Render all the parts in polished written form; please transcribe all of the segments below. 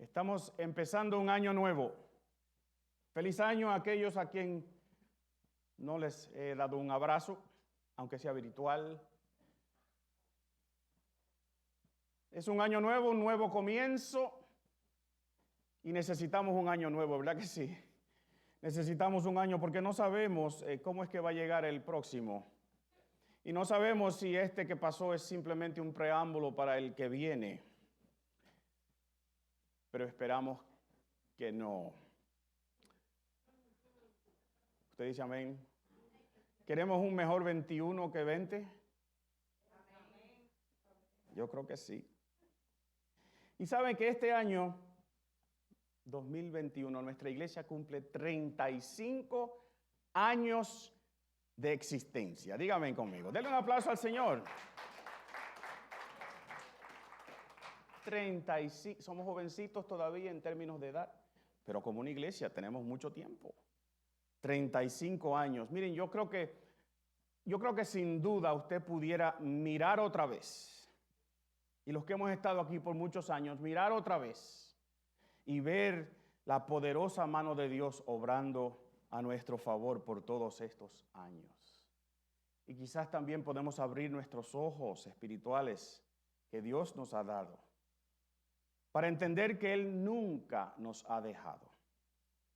Estamos empezando un año nuevo. Feliz año a aquellos a quien no les he dado un abrazo, aunque sea virtual. Es un año nuevo, un nuevo comienzo y necesitamos un año nuevo, ¿verdad que sí? Necesitamos un año porque no sabemos cómo es que va a llegar el próximo. Y no sabemos si este que pasó es simplemente un preámbulo para el que viene. Pero esperamos que no. ¿Usted dice amén? ¿Queremos un mejor 21 que 20? Yo creo que sí. Y saben que este año 2021 nuestra iglesia cumple 35 años de existencia. Dígame conmigo. Denle un aplauso al Señor. 35, somos jovencitos todavía en términos de edad, pero como una iglesia tenemos mucho tiempo. 35 años. Miren, yo creo que sin duda usted pudiera mirar otra vez. Y los que hemos estado aquí por muchos años, mirar otra vez y ver la poderosa mano de Dios obrando a nuestro favor por todos estos años. Y quizás también podemos abrir nuestros ojos espirituales que Dios nos ha dado para entender que Él nunca nos ha dejado,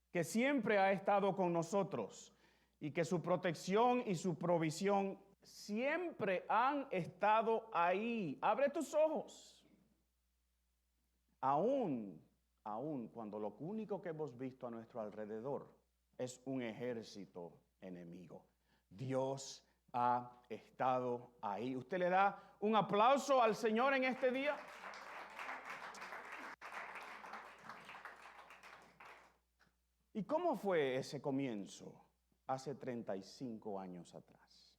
que siempre ha estado con nosotros y que su protección y su provisión siempre han estado ahí. Abre tus ojos. Aún cuando lo único que hemos visto a nuestro alrededor es un ejército enemigo. Dios ha estado ahí. ¿Usted le da un aplauso al Señor en este día? ¿Y cómo fue ese comienzo hace 35 años atrás?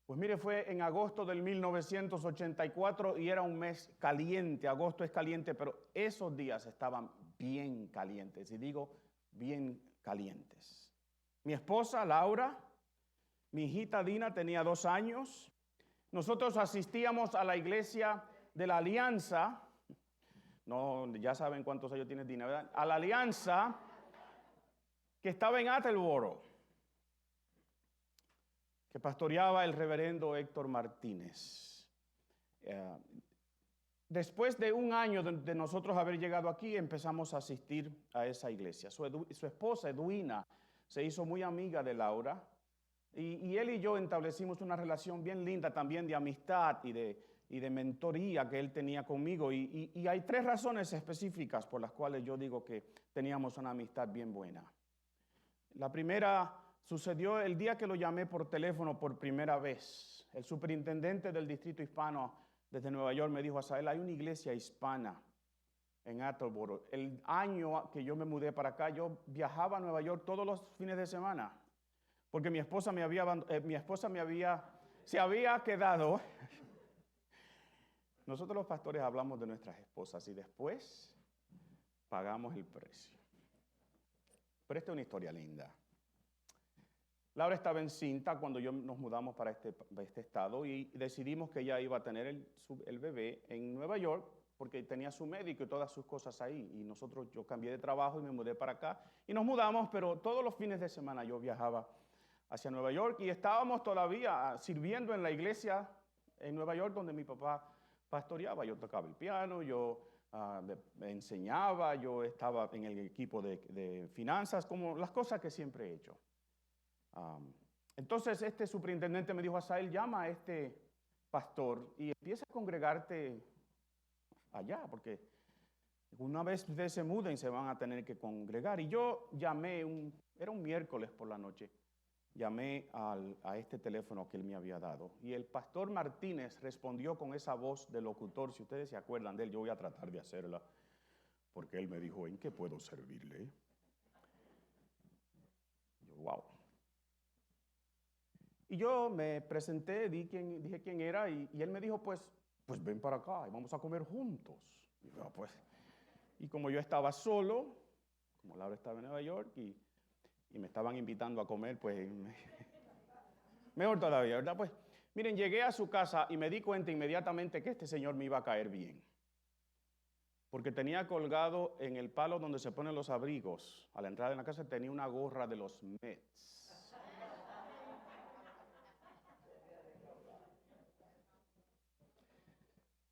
Pues mire, fue en agosto del 1984 y era un mes caliente. Agosto es caliente, pero esos días estaban bien calientes. Y digo, bien calientes. Mi esposa, Laura, mi hijita Dina tenía 2 años. Nosotros asistíamos a la iglesia de la Alianza. No, ya saben cuántos años tiene Dina, ¿verdad? A la Alianza que estaba en Attleboro, que pastoreaba el reverendo Héctor Martínez. Después de un año de nosotros haber llegado aquí, empezamos a asistir a esa iglesia. Su esposa, Edwina, se hizo muy amiga de Laura. Y él y yo establecimos una relación bien linda también de amistad y de mentoría que él tenía conmigo. Y hay 3 razones específicas por las cuales yo digo que teníamos una amistad bien buena. La primera sucedió el día que lo llamé por teléfono por primera vez. El superintendente del distrito hispano desde Nueva York me dijo: Asael, hay una iglesia hispana en Attleboro. El año que yo me mudé para acá, yo viajaba a Nueva York todos los fines de semana. Porque mi esposa se había quedado. Nosotros los pastores hablamos de nuestras esposas y después pagamos el precio. Pero esta es una historia linda. Laura estaba encinta cuando nos mudamos para este estado y decidimos que ella iba a tener el bebé en Nueva York porque tenía su médico y todas sus cosas ahí. Y yo cambié de trabajo y me mudé para acá y nos mudamos, pero todos los fines de semana yo viajaba hacia Nueva York y estábamos todavía sirviendo en la iglesia en Nueva York donde mi papá pastoreaba. Yo tocaba el piano, yo me enseñaba, yo estaba en el equipo de finanzas, como las cosas que siempre he hecho. Entonces este superintendente me dijo: Asael, llama a este pastor y empieza a congregarte allá, porque una vez ustedes se muden se van a tener que congregar. Y yo llamé, era un miércoles por la noche, llamé a este teléfono que él me había dado y el pastor Martínez respondió con esa voz de locutor. Si ustedes se acuerdan de él, yo voy a tratar de hacerla, porque él me dijo: ¿en qué puedo servirle? Yo, wow. Y yo me presenté, dije quién era y él me dijo, pues ven para acá y vamos a comer juntos. Y yo, y como yo estaba solo, como Laura estaba en Nueva York y me estaban invitando a comer, pues mejor todavía, ¿verdad? Pues miren, llegué a su casa y me di cuenta inmediatamente que este señor me iba a caer bien. porque tenía colgado en el palo donde se ponen los abrigos, a la entrada de la casa, tenía una gorra de los Mets.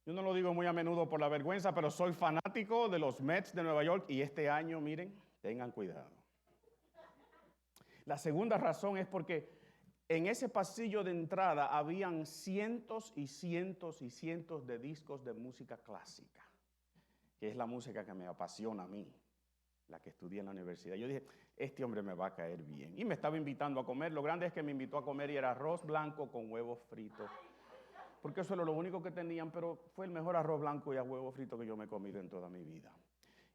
Yo no lo digo muy a menudo por la vergüenza, pero soy fanático de los Mets de Nueva York y este año, miren, tengan cuidado. La segunda razón es porque en ese pasillo de entrada habían cientos y cientos y cientos de discos de música clásica, que es la música que me apasiona a mí, la que estudié en la universidad. Yo dije, este hombre me va a caer bien. Y me estaba invitando a comer. Lo grande es que me invitó a comer y era arroz blanco con huevos fritos. Porque eso era lo único que tenían, pero fue el mejor arroz blanco y a huevo frito que yo me he comido en toda mi vida.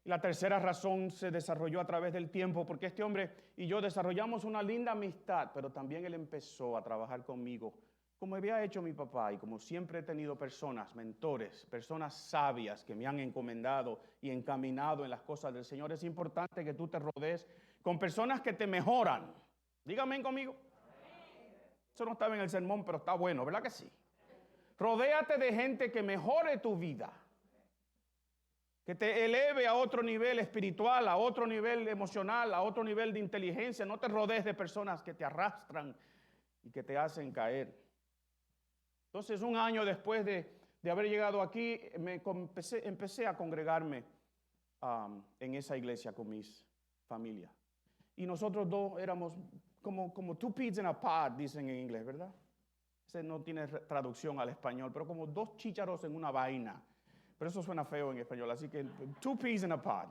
Y la tercera razón se desarrolló a través del tiempo, porque este hombre y yo desarrollamos una linda amistad, pero también él empezó a trabajar conmigo, como había hecho mi papá, y como siempre he tenido personas, mentores, personas sabias que me han encomendado y encaminado en las cosas del Señor. Es importante que tú te rodees con personas que te mejoran. Díganme conmigo. Eso no estaba en el sermón, pero está bueno, ¿verdad que sí? Rodéate de gente que mejore tu vida, que te eleve a otro nivel espiritual, a otro nivel emocional, a otro nivel de inteligencia. No te rodees de personas que te arrastran y que te hacen caer. Entonces, un año después de haber llegado aquí, empecé a congregarme en esa iglesia con mis familias. Y nosotros dos éramos como two peas in a pod, dicen en inglés, ¿verdad? Ese no tiene traducción al español, pero como dos chícharos en una vaina. Pero eso suena feo en español, así que two peas in a pod.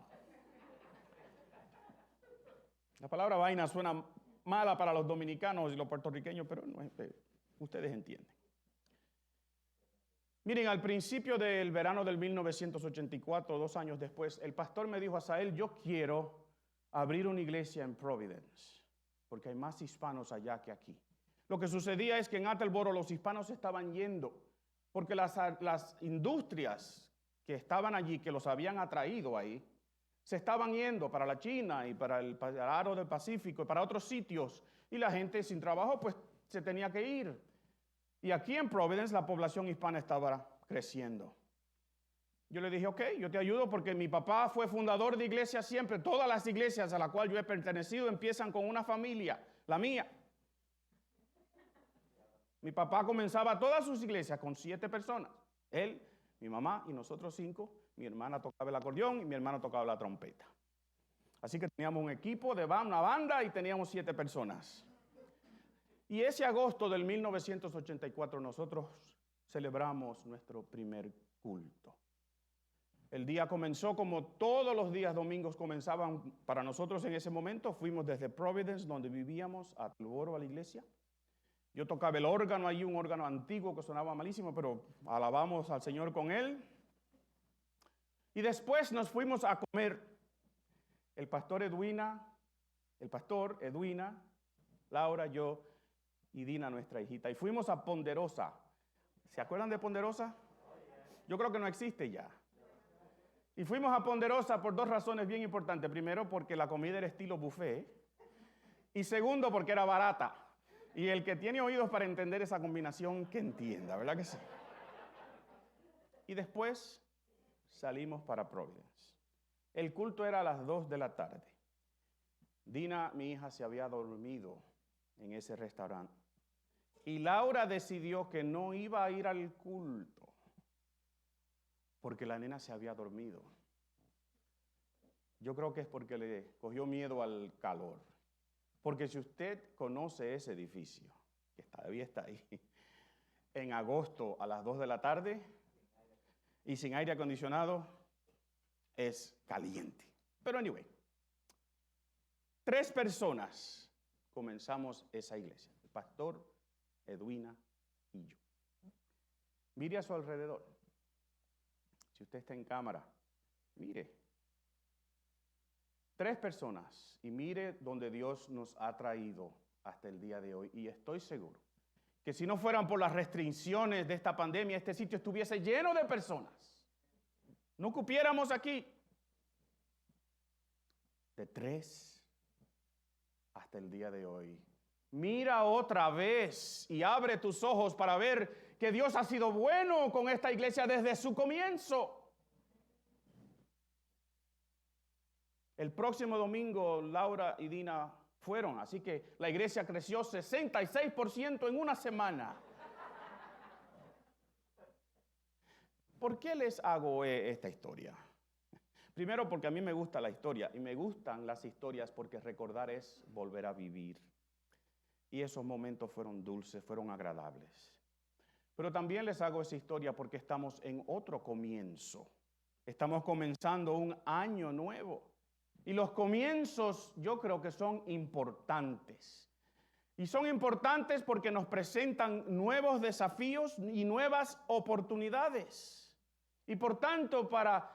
La palabra vaina suena mala para los dominicanos y los puertorriqueños, pero no, ustedes entienden. Miren, al principio del verano del 1984, 2 años después, el pastor me dijo a Asael, yo quiero abrir una iglesia en Providence, porque hay más hispanos allá que aquí. Lo que sucedía es que en Attleboro los hispanos estaban yendo, porque las industrias que estaban allí, que los habían atraído ahí, se estaban yendo para la China y para el aro del Pacífico y para otros sitios, y la gente sin trabajo pues se tenía que ir. Y aquí en Providence la población hispana estaba creciendo. Yo le dije, ok, yo te ayudo porque mi papá fue fundador de iglesias siempre. Todas las iglesias a las cuales yo he pertenecido empiezan con una familia, la mía. Mi papá comenzaba todas sus iglesias con 7 personas. Él, mi mamá y nosotros 5. Mi hermana tocaba el acordeón y mi hermano tocaba la trompeta. Así que teníamos un equipo de una banda y teníamos 7 personas. Y ese agosto del 1984 nosotros celebramos nuestro primer culto. El día comenzó como todos los días domingos comenzaban para nosotros en ese momento. Fuimos desde Providence, donde vivíamos, a Attleboro, a la iglesia. Yo tocaba el órgano allí, un órgano antiguo que sonaba malísimo, pero alabamos al Señor con él. Y después nos fuimos a comer. El pastor Edwina, Laura, yo y Dina, nuestra hijita. Y fuimos a Ponderosa. ¿Se acuerdan de Ponderosa? Yo creo que no existe ya. Y fuimos a Ponderosa por 2 razones bien importantes. Primero, porque la comida era estilo buffet. Y segundo, porque era barata. Y el que tiene oídos para entender esa combinación, que entienda, ¿verdad que sí? Y después salimos para Providence. El culto era a las 2 de la tarde. Dina, mi hija, se había dormido en ese restaurante. Y Laura decidió que no iba a ir al culto porque la nena se había dormido. Yo creo que es porque le cogió miedo al calor. Porque si usted conoce ese edificio, que todavía está ahí, en agosto a las 2 de la tarde y sin aire acondicionado, es caliente. Pero anyway, 3 personas comenzamos esa iglesia. El pastor, Edwina y yo. Mire a su alrededor. Si usted está en cámara, mire. 3 personas y mire donde Dios nos ha traído hasta el día de hoy. Y estoy seguro que si no fueran por las restricciones de esta pandemia, este sitio estuviese lleno de personas. No cupiéramos aquí. De 3 hasta el día de hoy. Mira otra vez y abre tus ojos para ver que Dios ha sido bueno con esta iglesia desde su comienzo. El próximo domingo Laura y Dina fueron, así que la iglesia creció 66% en una semana. ¿Por qué les hago esta historia? Primero porque a mí me gusta la historia y me gustan las historias porque recordar es volver a vivir. Y esos momentos fueron dulces, fueron agradables. Pero también les hago esa historia porque estamos en otro comienzo. Estamos comenzando un año nuevo. Y los comienzos yo creo que son importantes. Y son importantes porque nos presentan nuevos desafíos y nuevas oportunidades. Y por tanto, para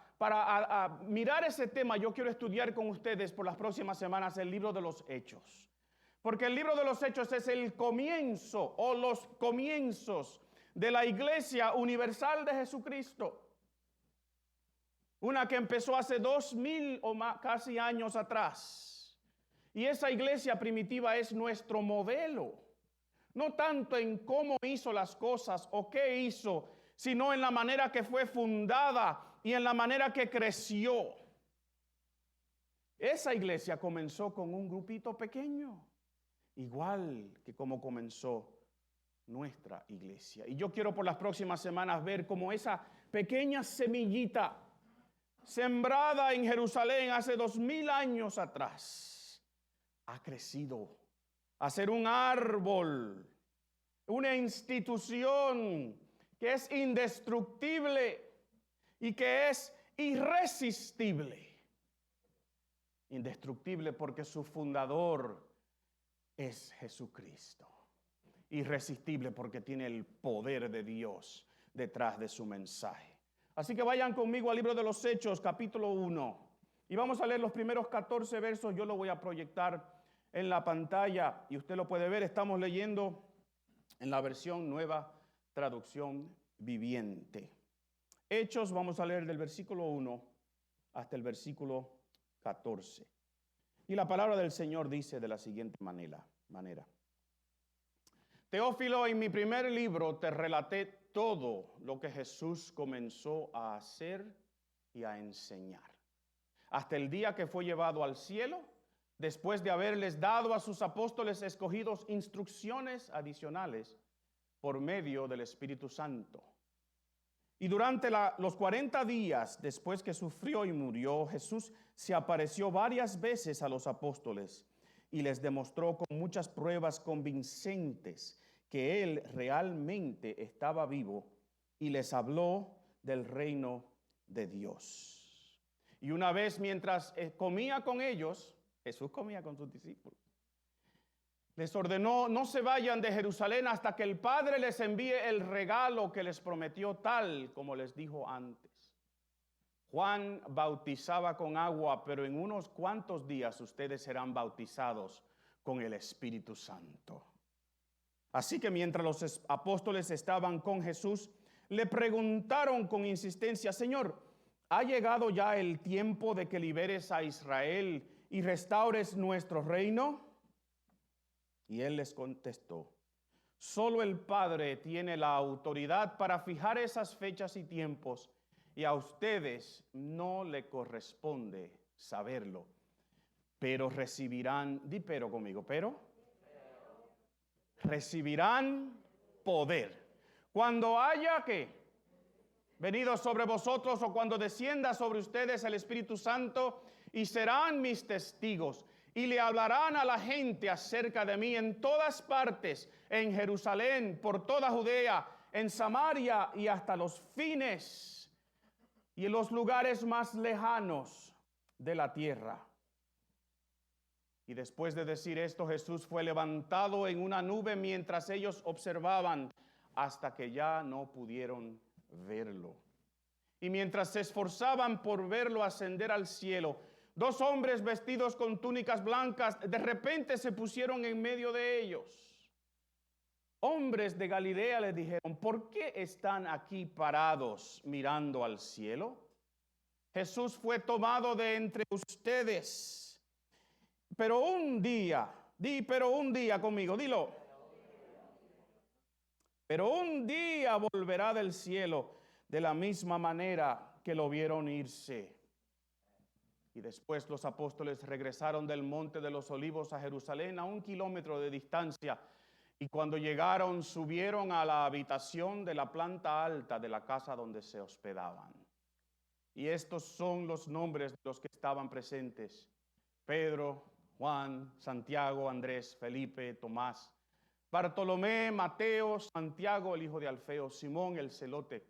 mirar ese tema, yo quiero estudiar con ustedes por las próximas semanas el libro de los Hechos. Porque el libro de los Hechos es el comienzo o los comienzos de la Iglesia Universal de Jesucristo. Una que empezó hace 2000 o más, casi años atrás. Y esa iglesia primitiva es nuestro modelo. No tanto en cómo hizo las cosas o qué hizo, sino en la manera que fue fundada y en la manera que creció. Esa iglesia comenzó con un grupito pequeño, igual que como comenzó nuestra iglesia. Y yo quiero por las próximas semanas ver cómo esa pequeña semillita sembrada en Jerusalén hace 2000 años atrás ha crecido a ser un árbol, una institución que es indestructible y que es irresistible. Indestructible porque su fundador es Jesucristo. Irresistible porque tiene el poder de Dios detrás de su mensaje. Así que vayan conmigo al libro de los Hechos, capítulo 1. Y vamos a leer los primeros 14 versos. Yo lo voy a proyectar en la pantalla y usted lo puede ver. Estamos leyendo en la versión Nueva Traducción Viviente. Hechos, vamos a leer del versículo 1 hasta el versículo 14. Y la palabra del Señor dice de la siguiente manera. Teófilo, en mi primer libro te relaté todo lo que Jesús comenzó a hacer y a enseñar, hasta el día que fue llevado al cielo, después de haberles dado a sus apóstoles escogidos instrucciones adicionales por medio del Espíritu Santo. Y durante los 40 días después que sufrió y murió, Jesús se apareció varias veces a los apóstoles y les demostró con muchas pruebas convincentes que Él realmente estaba vivo y les habló del reino de Dios. Y una vez mientras comía con ellos, Jesús comía con sus discípulos, les ordenó: no se vayan de Jerusalén hasta que el Padre les envíe el regalo que les prometió, tal como les dijo antes. Juan bautizaba con agua, pero en unos cuantos días ustedes serán bautizados con el Espíritu Santo. Así que mientras los apóstoles estaban con Jesús, le preguntaron con insistencia: Señor, ¿ha llegado ya el tiempo de que liberes a Israel y restaures nuestro reino? Y él les contestó: solo el Padre tiene la autoridad para fijar esas fechas y tiempos, y a ustedes no le corresponde saberlo. Pero recibirán, di pero conmigo, recibirán poder cuando haya venido sobre vosotros, o cuando descienda sobre ustedes el Espíritu Santo, y serán mis testigos. Y le hablarán a la gente acerca de mí en todas partes, en Jerusalén, por toda Judea, en Samaria y hasta los fines y en los lugares más lejanos de la tierra. Y después de decir esto, Jesús fue levantado en una nube mientras ellos observaban, hasta que ya no pudieron verlo. Y mientras se esforzaban por verlo ascender al cielo, dos hombres vestidos con túnicas blancas de repente se pusieron en medio de ellos. Hombres de Galilea, les dijeron: ¿por qué están aquí parados mirando al cielo? Jesús fue tomado de entre ustedes, pero un día, pero un día conmigo, dilo. Pero un día volverá del cielo de la misma manera que lo vieron irse. Y después los apóstoles regresaron del Monte de los Olivos a Jerusalén a 1 kilómetro de distancia. Y cuando llegaron, subieron a la habitación de la planta alta de la casa donde se hospedaban. Y estos son los nombres de los que estaban presentes: Pedro, Juan, Santiago, Andrés, Felipe, Tomás, Bartolomé, Mateo, Santiago, el hijo de Alfeo, Simón el celote,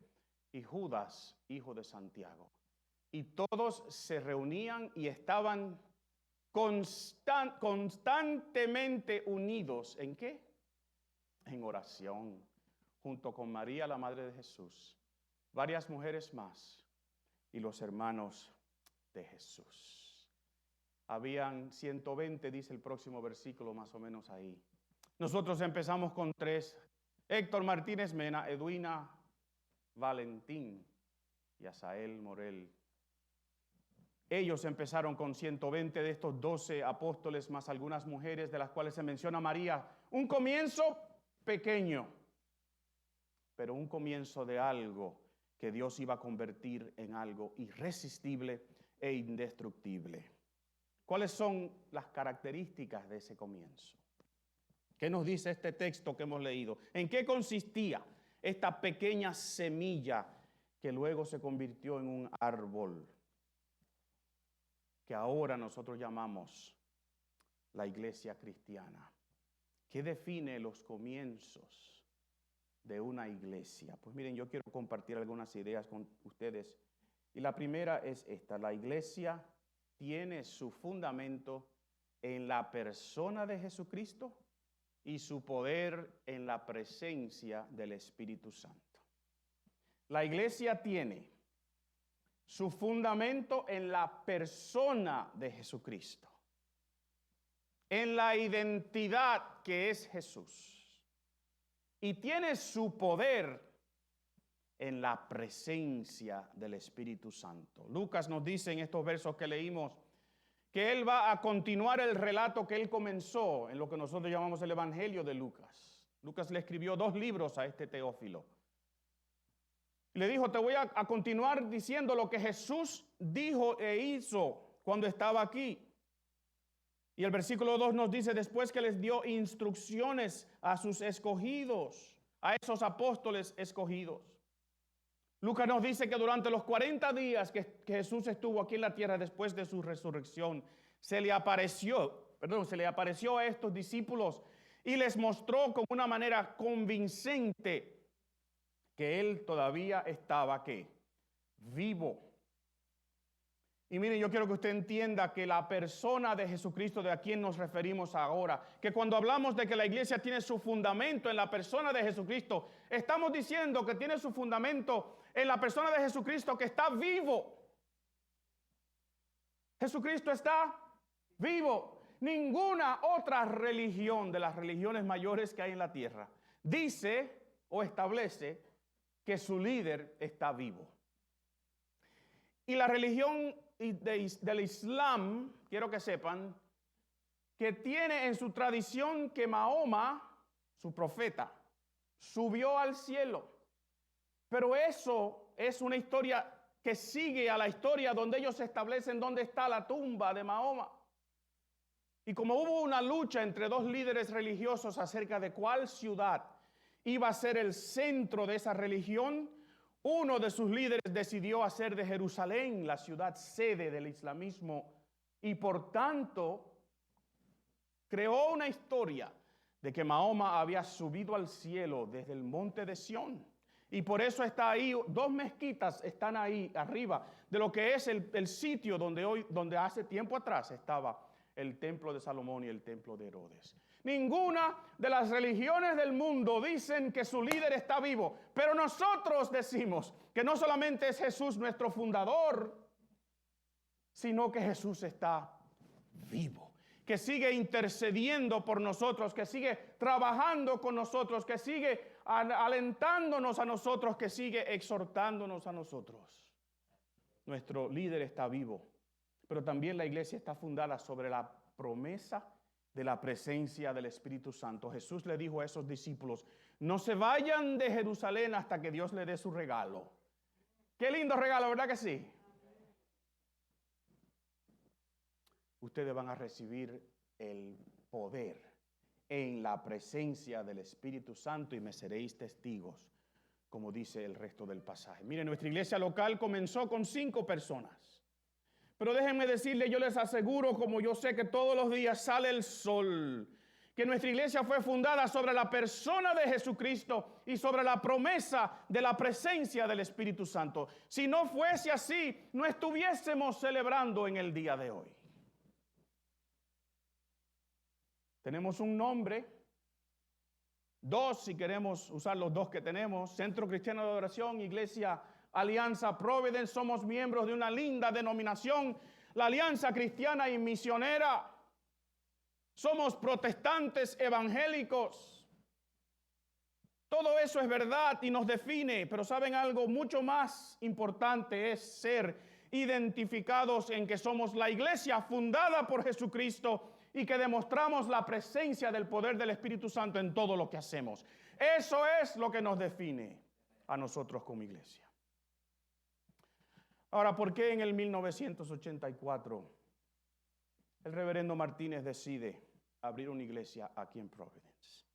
y Judas, hijo de Santiago. Y todos se reunían y estaban constantemente unidos. ¿En qué? En oración, junto con María, la madre de Jesús, varias mujeres más y los hermanos de Jesús. Habían 120, dice el próximo versículo, más o menos ahí. Nosotros empezamos con 3: Héctor Martínez Mena, Edwina Valentín y Asael Morel. Ellos empezaron con 120 de estos 12 apóstoles, más algunas mujeres, de las cuales se menciona María. Un comienzo pequeño, pero un comienzo de algo que Dios iba a convertir en algo irresistible e indestructible. ¿Cuáles son las características de ese comienzo? ¿Qué nos dice este texto que hemos leído? ¿En qué consistía esta pequeña semilla que luego se convirtió en un árbol que ahora nosotros llamamos la iglesia cristiana? ¿Qué define los comienzos de una iglesia? Pues miren, yo quiero compartir algunas ideas con ustedes. Y la primera es esta: la iglesia tiene su fundamento en la persona de Jesucristo y su poder en la presencia del Espíritu Santo. La iglesia tiene su fundamento en la persona de Jesucristo, en la identidad que es Jesús, y tiene su poder en la presencia del Espíritu Santo. Lucas nos dice en estos versos que leímos que él va a continuar el relato que él comenzó en lo que nosotros llamamos el Evangelio de Lucas. Lucas le escribió 2 libros a este Teófilo. Le dijo: te voy a continuar diciendo lo que Jesús dijo e hizo cuando estaba aquí. Y el versículo 2 nos dice: después que les dio instrucciones a sus escogidos, a esos apóstoles escogidos. Lucas nos dice que durante los 40 días que Jesús estuvo aquí en la tierra después de su resurrección, se le apareció a estos discípulos y les mostró con una manera convincente que él todavía estaba, ¿qué? Vivo. Y miren, yo quiero que usted entienda que la persona de Jesucristo, de a quien nos referimos ahora, que cuando hablamos de que la iglesia tiene su fundamento en la persona de Jesucristo, estamos diciendo que tiene su fundamento en la persona de Jesucristo, que está vivo. Jesucristo está vivo. Ninguna otra religión de las religiones mayores que hay en la tierra dice o establece que su líder está vivo. Y la religión del Islam, quiero que sepan, que tiene en su tradición que Mahoma, su profeta, subió al cielo. Pero eso es una historia que sigue a la historia donde ellos establecen dónde está la tumba de Mahoma. Y como hubo una lucha entre 2 líderes religiosos acerca de cuál ciudad iba a ser el centro de esa religión, uno de sus líderes decidió hacer de Jerusalén la ciudad sede del islamismo y por tanto creó una historia de que Mahoma había subido al cielo desde el monte de Sión. Y por eso está ahí, 2 mezquitas están ahí arriba de lo que es el sitio donde hace tiempo atrás estaba el templo de Salomón y el templo de Herodes. Ninguna de las religiones del mundo dicen que su líder está vivo, pero nosotros decimos que no solamente es Jesús nuestro fundador, sino que Jesús está vivo, que sigue intercediendo por nosotros, que sigue trabajando con nosotros, que sigue alentándonos a nosotros, que sigue exhortándonos a nosotros. Nuestro líder está vivo, pero también la iglesia está fundada sobre la promesa de la presencia del Espíritu Santo. Jesús le dijo a esos discípulos: no se vayan de Jerusalén hasta que Dios le dé su regalo. Qué lindo regalo, ¿verdad que sí? ustedes van a recibir el poder en la presencia del Espíritu Santo y me seréis testigos, como dice el resto del pasaje. Miren, nuestra iglesia local comenzó con 5 personas. Pero déjenme decirles, yo les aseguro, como yo sé que todos los días sale el sol, que nuestra iglesia fue fundada sobre la persona de Jesucristo y sobre la promesa de la presencia del Espíritu Santo. Si no fuese así, no estuviésemos celebrando en el día de hoy. Tenemos un nombre, 2 si queremos usar los 2 que tenemos: Centro Cristiano de Adoración, Iglesia Alianza Providence. Somos miembros de una linda denominación, la Alianza Cristiana y Misionera. Somos protestantes evangélicos. Todo eso es verdad y nos define, pero ¿saben algo? Mucho más importante es ser identificados en que somos la iglesia fundada por Jesucristo y que demostramos la presencia del poder del Espíritu Santo en todo lo que hacemos. Eso es lo que nos define a nosotros como iglesia. Ahora, ¿por qué en el 1984 el reverendo Martínez decide abrir una iglesia aquí en Providence?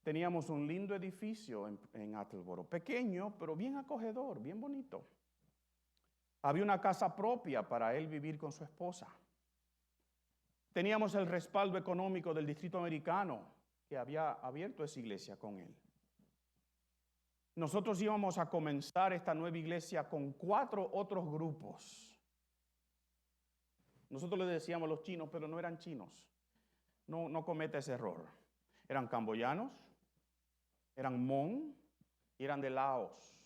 Teníamos un lindo edificio en Attleboro, pequeño, pero bien acogedor, bien bonito. Había una casa propia para él vivir con su esposa. Teníamos el respaldo económico del Distrito Americano, que había abierto esa iglesia con él. Nosotros íbamos a comenzar esta nueva iglesia con 4 otros grupos. Nosotros le decíamos los chinos, pero no eran chinos. No cometa ese error. Eran camboyanos, eran Hmong y eran de Laos.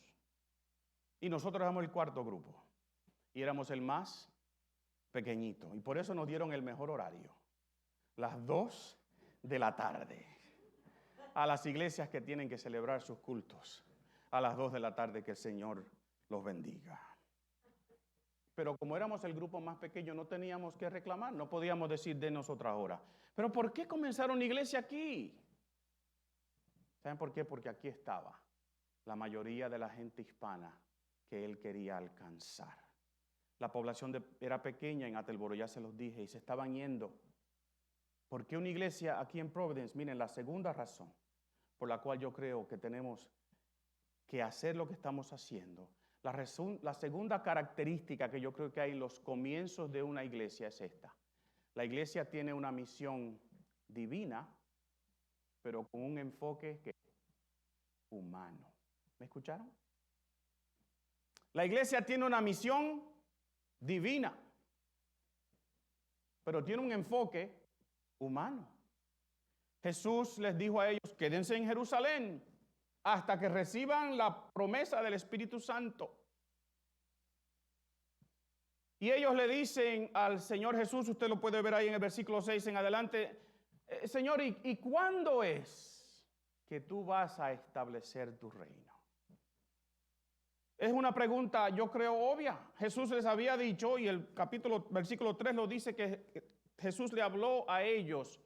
Y nosotros éramos el 4º grupo. Y éramos el más pequeñito. Y por eso nos dieron el mejor horario. Las 2 de la tarde. A las iglesias que tienen que celebrar sus cultos. A las 2 de la tarde, que el Señor los bendiga. Pero como éramos el grupo más pequeño, no teníamos que reclamar, no podíamos decir denos otra hora. Pero ¿por qué comenzaron una iglesia aquí? ¿Saben por qué? Porque aquí estaba la mayoría de la gente hispana que él quería alcanzar. La población era pequeña en Attleboro, ya se los dije, y se estaban yendo. ¿Por qué una iglesia aquí en Providence? Miren, la segunda razón por la cual yo creo que tenemos que hacer lo que estamos haciendo, la segunda característica que yo creo que hay en los comienzos de una iglesia es esta. La iglesia tiene una misión divina, pero con un enfoque humano. ¿Me escucharon? La iglesia tiene una misión divina, pero tiene un enfoque humano. Jesús les dijo a ellos: quédense en Jerusalén hasta que reciban la promesa del Espíritu Santo. Y ellos le dicen al Señor Jesús, usted lo puede ver ahí en el versículo 6 en adelante: Señor, ¿y cuándo es que tú vas a establecer tu reino? Es una pregunta, yo creo, obvia. Jesús les había dicho, y el versículo 3 lo dice, que Jesús le habló a ellos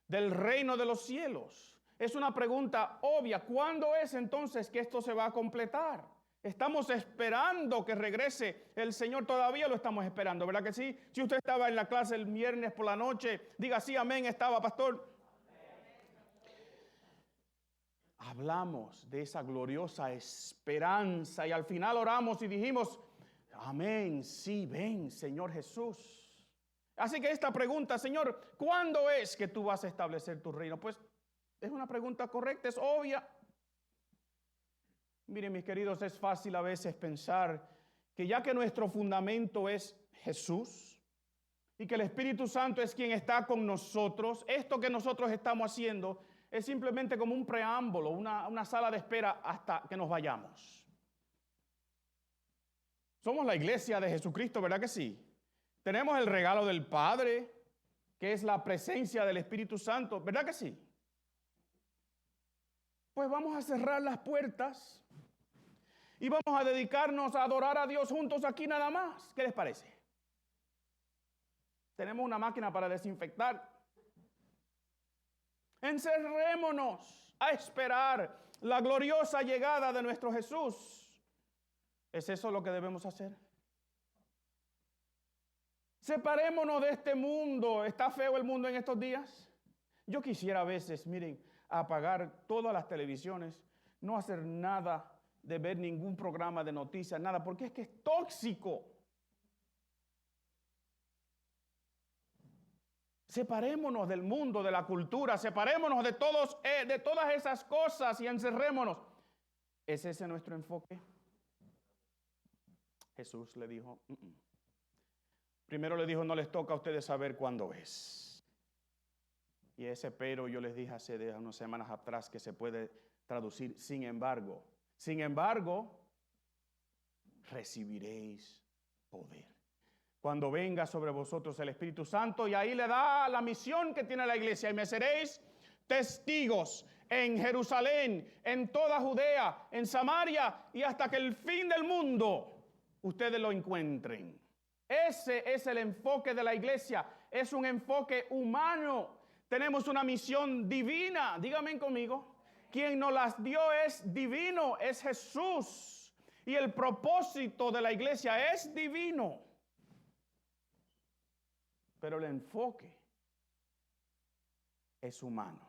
del reino de los cielos. Es una pregunta obvia. ¿Cuándo es entonces que esto se va a completar? Estamos esperando que regrese el Señor, todavía lo estamos esperando, ¿verdad que sí? Si usted estaba en la clase el viernes por la noche, diga sí, amén, estaba, pastor. Hablamos de esa gloriosa esperanza y al final oramos y dijimos: amén, sí, ven, Señor Jesús. Así que esta pregunta: Señor, ¿cuándo es que tú vas a establecer tu reino? Pues es una pregunta correcta, es obvia. Miren, mis queridos, es fácil a veces pensar que ya que nuestro fundamento es Jesús y que el Espíritu Santo es quien está con nosotros, esto que nosotros estamos haciendo es simplemente como un preámbulo, una sala de espera hasta que nos vayamos. Somos la iglesia de Jesucristo, ¿verdad que sí? Tenemos el regalo del Padre, que es la presencia del Espíritu Santo, ¿verdad que sí? Pues vamos a cerrar las puertas y vamos a dedicarnos a adorar a Dios juntos aquí nada más. ¿Qué les parece? Tenemos una máquina para desinfectar. Encerrémonos a esperar la gloriosa llegada de nuestro Jesús. ¿Es eso lo que debemos hacer? Separémonos de este mundo. ¿Está feo el mundo en estos días? Yo quisiera a veces, miren, apagar todas las televisiones, no hacer nada de ver ningún programa de noticias, nada, porque es que es tóxico. Separémonos del mundo, de la cultura, separémonos de todas esas cosas y encerrémonos. ¿Es ese nuestro enfoque? Jesús le dijo, Primero le dijo, no les toca a ustedes saber cuándo es. Y ese pero yo les dije hace unas semanas atrás que se puede traducir sin embargo. Sin embargo, recibiréis poder cuando venga sobre vosotros el Espíritu Santo, y ahí le da la misión que tiene la iglesia, y me seréis testigos en Jerusalén, en toda Judea, en Samaria y hasta que el fin del mundo ustedes lo encuentren. Ese es el enfoque de la iglesia, es un enfoque humano. Tenemos una misión divina, díganme conmigo. Quien nos las dio es divino, es Jesús. Y el propósito de la iglesia es divino. Pero el enfoque es humano.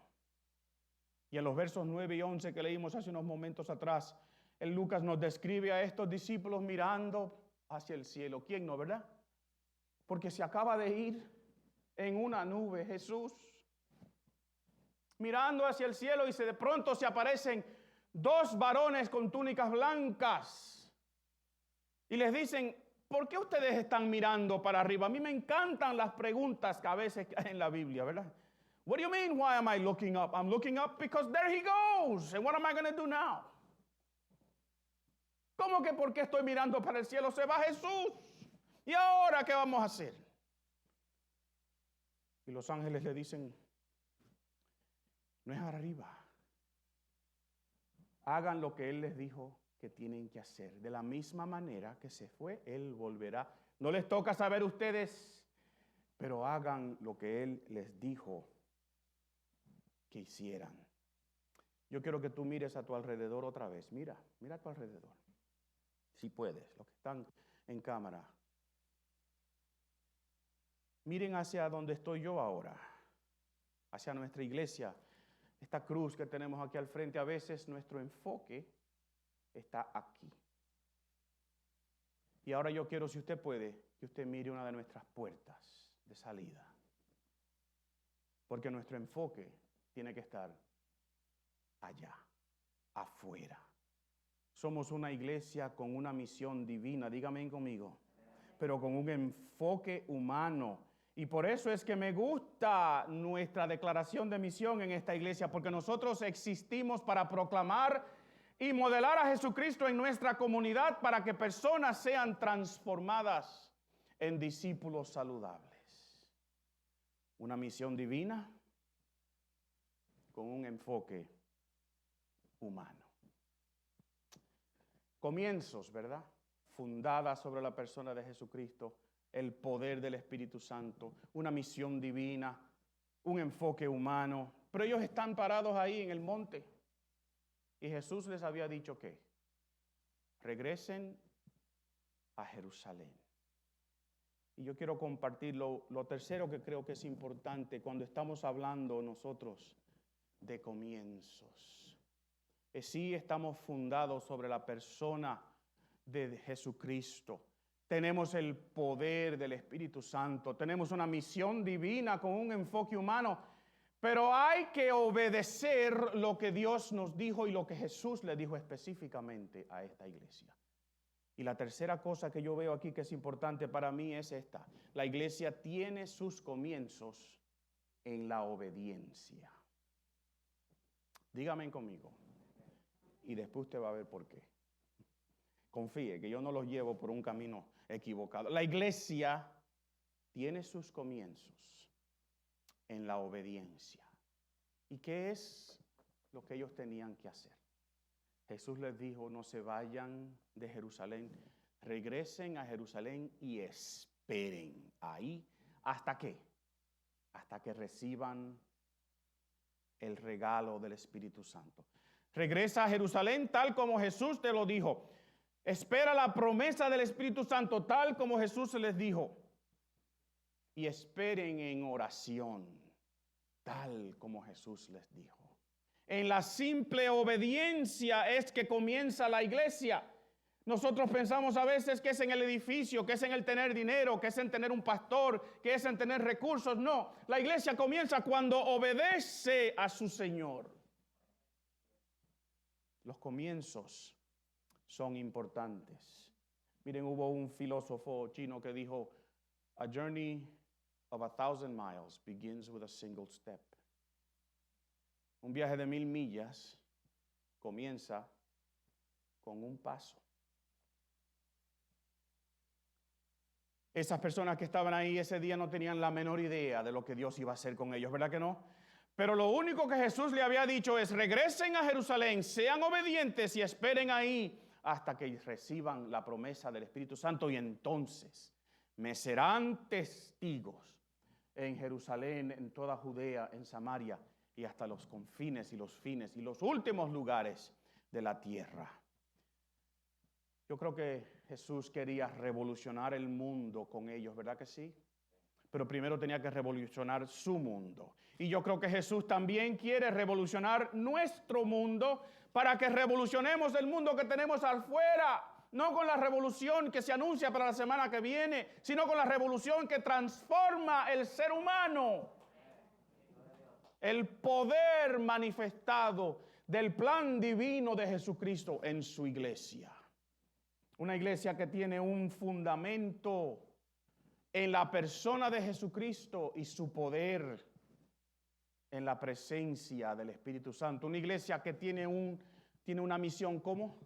Y en los versos 9 y 11 que leímos hace unos momentos atrás, el Lucas nos describe a estos discípulos mirando hacia el cielo. ¿Quién no, verdad? Porque se acaba de ir en una nube Jesús, mirando hacia el cielo, y de pronto se aparecen dos varones con túnicas blancas y les dicen, ¿por qué ustedes están mirando para arriba? A mí me encantan las preguntas que a veces hay en la Biblia, ¿verdad? What do you mean, why am I looking up? I'm looking up because there he goes. And what am I going to do now? ¿Cómo que por qué estoy mirando para el cielo? Se va Jesús. ¿Y ahora qué vamos a hacer? Y los ángeles le dicen, no es arriba. Hagan lo que Él les dijo que tienen que hacer. De la misma manera que se fue, Él volverá. No les toca saber ustedes, pero hagan lo que Él les dijo que hicieran. Yo quiero que tú mires a tu alrededor otra vez. Mira a tu alrededor. Si puedes, los que están en cámara. Miren hacia donde estoy yo ahora, hacia nuestra iglesia. Esta cruz que tenemos aquí al frente, a veces nuestro enfoque está aquí. Y ahora yo quiero, si usted puede, que usted mire una de nuestras puertas de salida. Porque nuestro enfoque tiene que estar allá, afuera. Somos una iglesia con una misión divina, dígame conmigo, pero con un enfoque humano. Y por eso es que me gusta nuestra declaración de misión en esta iglesia, porque nosotros existimos para proclamar y modelar a Jesucristo en nuestra comunidad para que personas sean transformadas en discípulos saludables. Una misión divina con un enfoque humano. Comienzos, ¿verdad? Fundada sobre la persona de Jesucristo, el poder del Espíritu Santo, una misión divina, un enfoque humano. Pero ellos están parados ahí en el monte. Y Jesús les había dicho que regresen a Jerusalén. Y yo quiero compartir lo tercero que creo que es importante cuando estamos hablando nosotros de comienzos. Sí, estamos fundados sobre la persona de Jesucristo. Tenemos el poder del Espíritu Santo. Tenemos una misión divina con un enfoque humano. Pero hay que obedecer lo que Dios nos dijo y lo que Jesús le dijo específicamente a esta iglesia. Y la tercera cosa que yo veo aquí que es importante para mí es esta. La iglesia tiene sus comienzos en la obediencia. Dígame conmigo. Y después usted va a ver por qué. Confíe que yo no los llevo por un camino equivocado. La iglesia tiene sus comienzos en la obediencia. ¿Y qué es lo que ellos tenían que hacer? Jesús les dijo, no se vayan de Jerusalén, regresen a Jerusalén y esperen ahí. ¿Hasta qué? Hasta que reciban el regalo del Espíritu Santo. Regresa a Jerusalén tal como Jesús te lo dijo. Espera la promesa del Espíritu Santo tal como Jesús les dijo. y esperen en oración, tal como Jesús les dijo. En la simple obediencia es que comienza la iglesia. Nosotros pensamos a veces que es en el edificio, que es en el tener dinero, que es en tener un pastor, que es en tener recursos. No, la iglesia comienza cuando obedece a su Señor. Los comienzos son importantes. Miren, hubo un filósofo chino que dijo, a journey of 1,000 miles begins with a single step. Un viaje de 1000 millas comienza con un paso. Esas personas que estaban ahí ese día no tenían la menor idea de lo que Dios iba a hacer con ellos, ¿verdad que no? Pero lo único que Jesús le había dicho es, regresen a Jerusalén, sean obedientes y esperen ahí hasta que reciban la promesa del Espíritu Santo, y entonces me serán testigos en Jerusalén, en toda Judea, en Samaria y hasta los confines y los fines y los últimos lugares de la tierra. Yo creo que Jesús quería revolucionar el mundo con ellos, ¿verdad que sí? Pero primero tenía que revolucionar su mundo. Y yo creo que Jesús también quiere revolucionar nuestro mundo para que revolucionemos el mundo que tenemos afuera. No con la revolución que se anuncia para la semana que viene, sino con la revolución que transforma el ser humano. El poder manifestado del plan divino de Jesucristo en su iglesia. Una iglesia que tiene un fundamento en la persona de Jesucristo y su poder en la presencia del Espíritu Santo. Una iglesia que tiene una misión como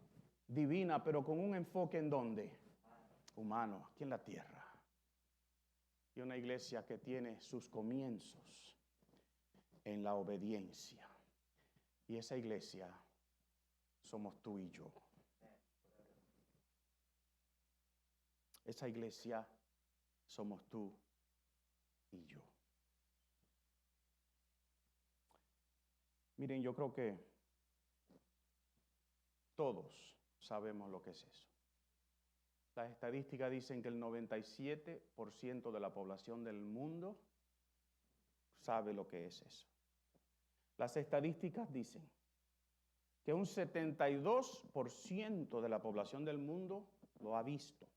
divina, pero con un enfoque en ¿dónde? Humano, aquí en la tierra. Y una iglesia que tiene sus comienzos en la obediencia. Y esa iglesia somos tú y yo. Esa iglesia somos tú y yo. Miren, yo creo que todos sabemos lo que es eso. Las estadísticas dicen que el 97% de la población del mundo sabe lo que es eso. Las estadísticas dicen que un 72% de la población del mundo lo ha visto.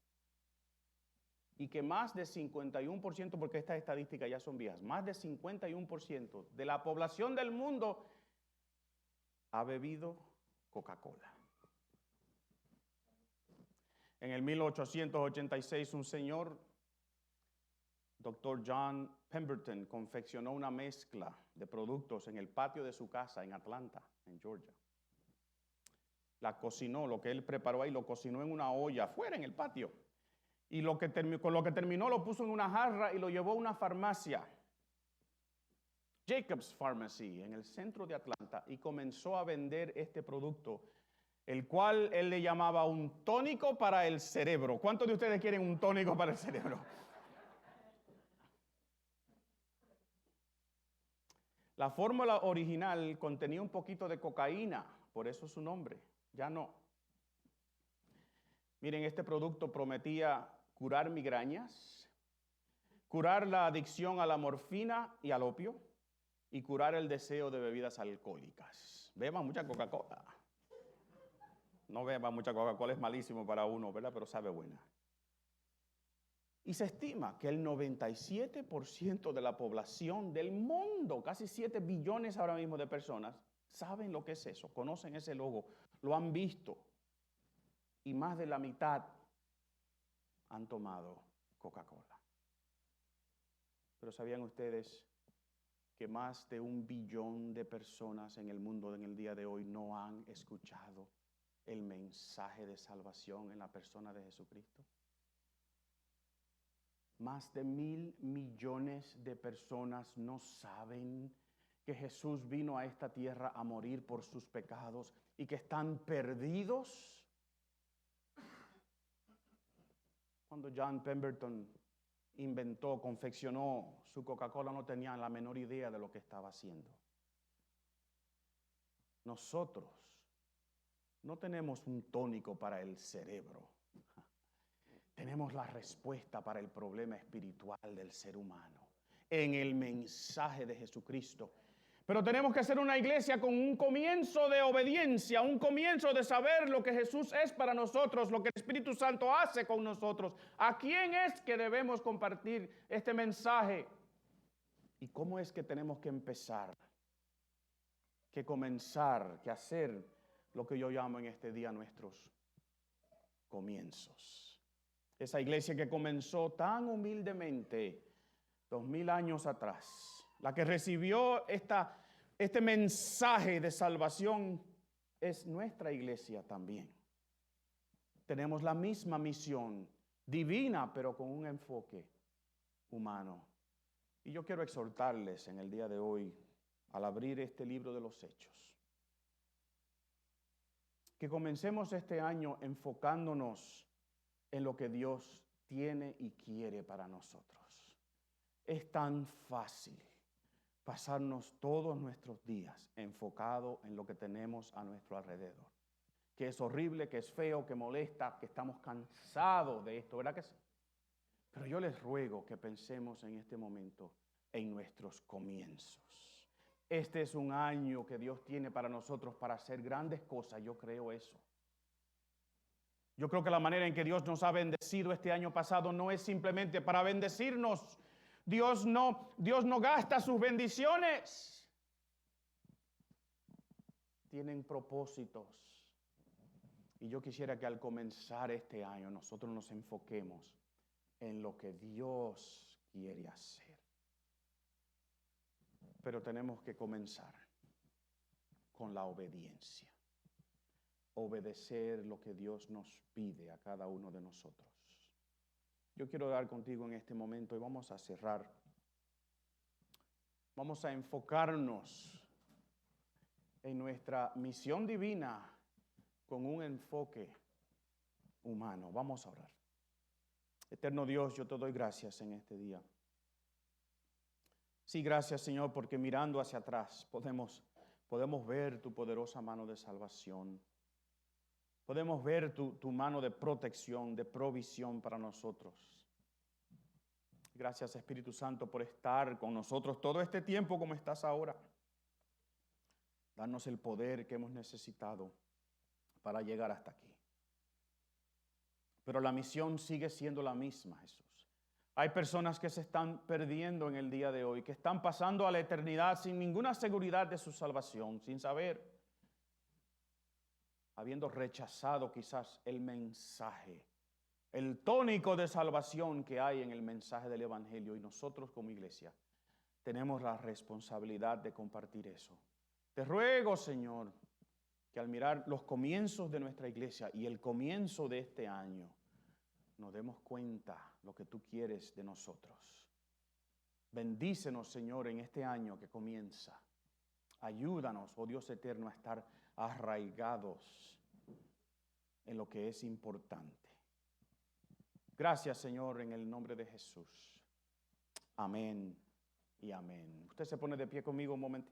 Y que más de 51%, porque estas estadísticas ya son viejas, más de 51% de la población del mundo ha bebido Coca-Cola. En el 1886, un señor, Dr. John Pemberton, confeccionó una mezcla de productos en el patio de su casa en Atlanta, en Georgia. La cocinó, lo que él preparó ahí, lo cocinó en una olla afuera en el patio. Y con lo que terminó lo puso en una jarra y lo llevó a una farmacia, Jacob's Pharmacy, en el centro de Atlanta, y comenzó a vender este producto, el cual él le llamaba un tónico para el cerebro. ¿Cuántos de ustedes quieren un tónico para el cerebro? La fórmula original contenía un poquito de cocaína, por eso su nombre, ya no. Miren, este producto prometía curar migrañas, curar la adicción a la morfina y al opio, y curar el deseo de bebidas alcohólicas. Beban mucha Coca-Cola. No beban mucha Coca-Cola, es malísimo para uno, ¿verdad? Pero sabe buena. Y se estima que el 97% de la población del mundo, casi 7 billones ahora mismo de personas, saben lo que es eso, conocen ese logo, lo han visto. Y más de la mitad han tomado Coca-Cola. Pero ¿sabían ustedes que más de 1 billón de personas en el mundo en el día de hoy no han escuchado el mensaje de salvación en la persona de Jesucristo? Más de 1,000 millones de personas no saben que Jesús vino a esta tierra a morir por sus pecados y que están perdidos. Cuando John Pemberton confeccionó su Coca-Cola, no tenía la menor idea de lo que estaba haciendo. Nosotros no tenemos un tónico para el cerebro. tenemos la respuesta para el problema espiritual del ser humano en el mensaje de Jesucristo. Pero tenemos que ser una iglesia con un comienzo de obediencia, un comienzo de saber lo que Jesús es para nosotros, lo que el Espíritu Santo hace con nosotros. ¿A quién es que debemos compartir este mensaje? ¿Y cómo es que tenemos que empezar? Que comenzar, que hacer lo que yo llamo en este día nuestros comienzos. Esa iglesia que comenzó tan humildemente 2000 años atrás, la que recibió este mensaje de salvación, es nuestra iglesia también. Tenemos la misma misión divina, pero con un enfoque humano. Y yo quiero exhortarles en el día de hoy, al abrir este libro de los Hechos, que comencemos este año enfocándonos en lo que Dios tiene y quiere para nosotros. Es tan fácil pasarnos todos nuestros días enfocados en lo que tenemos a nuestro alrededor, que es horrible, que es feo, que molesta, que estamos cansados de esto, ¿verdad que sí? Pero yo les ruego que pensemos en este momento en nuestros comienzos. Este es un año que Dios tiene para nosotros para hacer grandes cosas, yo creo eso. Yo creo que la manera en que Dios nos ha bendecido este año pasado no es simplemente para bendecirnos. Dios no gasta sus bendiciones. Tienen propósitos. Y yo quisiera que al comenzar este año nosotros nos enfoquemos en lo que Dios quiere hacer. Pero tenemos que comenzar con la obediencia. Obedecer lo que Dios nos pide a cada uno de nosotros. Yo quiero dar contigo en este momento y vamos a cerrar. Vamos a enfocarnos en nuestra misión divina con un enfoque humano. Vamos a orar. Eterno Dios, yo te doy gracias en este día. Sí, gracias Señor, porque mirando hacia atrás podemos ver tu poderosa mano de salvación. Podemos ver tu mano de protección, de provisión para nosotros. Gracias Espíritu Santo por estar con nosotros todo este tiempo como estás ahora. Danos el poder que hemos necesitado para llegar hasta aquí. Pero la misión sigue siendo la misma, Jesús. Hay personas que se están perdiendo en el día de hoy, que están pasando a la eternidad sin ninguna seguridad de su salvación, sin saber, habiendo rechazado quizás el mensaje, el tónico de salvación que hay en el mensaje del Evangelio. Y nosotros como iglesia tenemos la responsabilidad de compartir eso. Te ruego, Señor, que al mirar los comienzos de nuestra iglesia y el comienzo de este año, nos demos cuenta lo que tú quieres de nosotros. Bendícenos, Señor, en este año que comienza. Ayúdanos, oh Dios eterno, a estar arraigados en lo que es importante. Gracias, Señor, en el nombre de Jesús. Amén y amén. Usted se pone de pie conmigo un momentito.